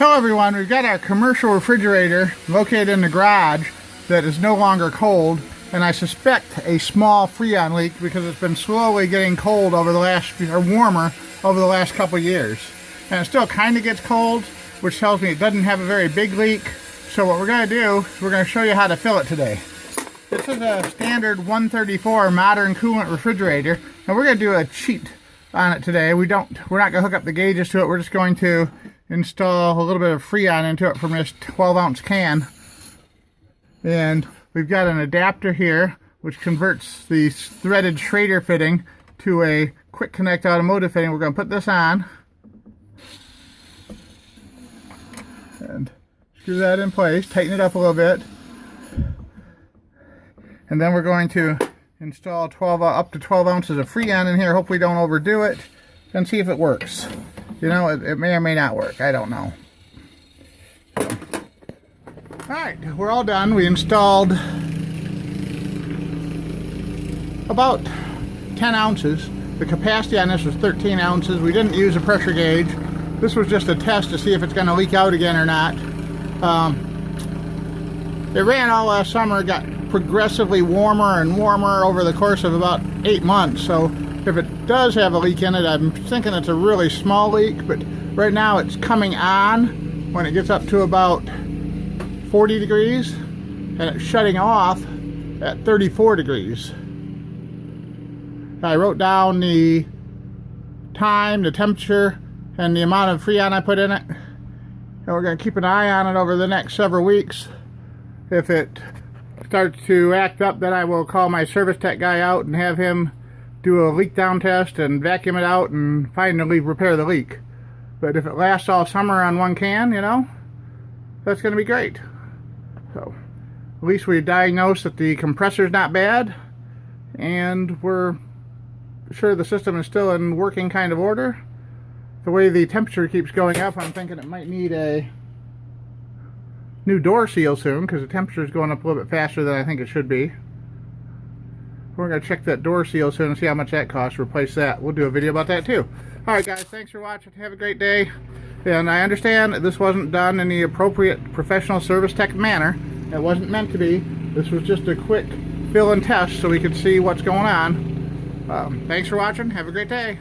Hello everyone, we've got our commercial refrigerator located in the garage that is no longer cold, and I suspect a small Freon leak because it's been slowly getting cold over the last, or warmer over the last couple years. And it still kind of gets cold, which tells me it doesn't have a very big leak. So what we're going to do, we're going to show you how to fill it today. This is a standard R134 modern coolant refrigerator, and we're going to do a cheat on it today. We're not going to hook up the gauges to it, we're just going to install a little bit of Freon into it from this 12-ounce can. And we've got an adapter here which converts the threaded Schrader fitting to a quick connect automotive fitting. We're going to put this on and screw that in place, tighten it up a little bit, and then we're going to install up to 12 ounces of Freon in here. Hopefully don't overdo it, and see if it works. You know, it may or may not work. I don't know. Alright, we're all done. We installed about 10 ounces. The capacity on this was 13 ounces. We didn't use a pressure gauge. This was just a test to see if it's going to leak out again or not. It ran all last summer. It got progressively warmer and warmer over the course of about 8 months. So if it does have a leak in it, I'm thinking it's a really small leak, but right now it's coming on when it gets up to about 40 degrees, and it's shutting off at 34 degrees. I wrote down the time, the temperature, and the amount of Freon I put in it, and we're going to keep an eye on it over the next several weeks. If it starts to act up, then I will call my service tech guy out and have him do a leak down test and vacuum it out and finally repair the leak. But if it lasts all summer on one can, you know, that's going to be great. So at least we diagnosed that the compressor's not bad, and we're sure the system is still in working kind of order. The way the temperature keeps going up, I'm thinking it might need a new door seal soon, because the temperature is going up a little bit faster than I think it should be. We're going to check that door seal soon and see how much that costs to replace that. We'll do a video about that too. Alright guys, thanks for watching. Have a great day. And I understand that this wasn't done in the appropriate professional service tech manner. It wasn't meant to be. This was just a quick fill and test so we could see what's going on. Thanks for watching. Have a great day.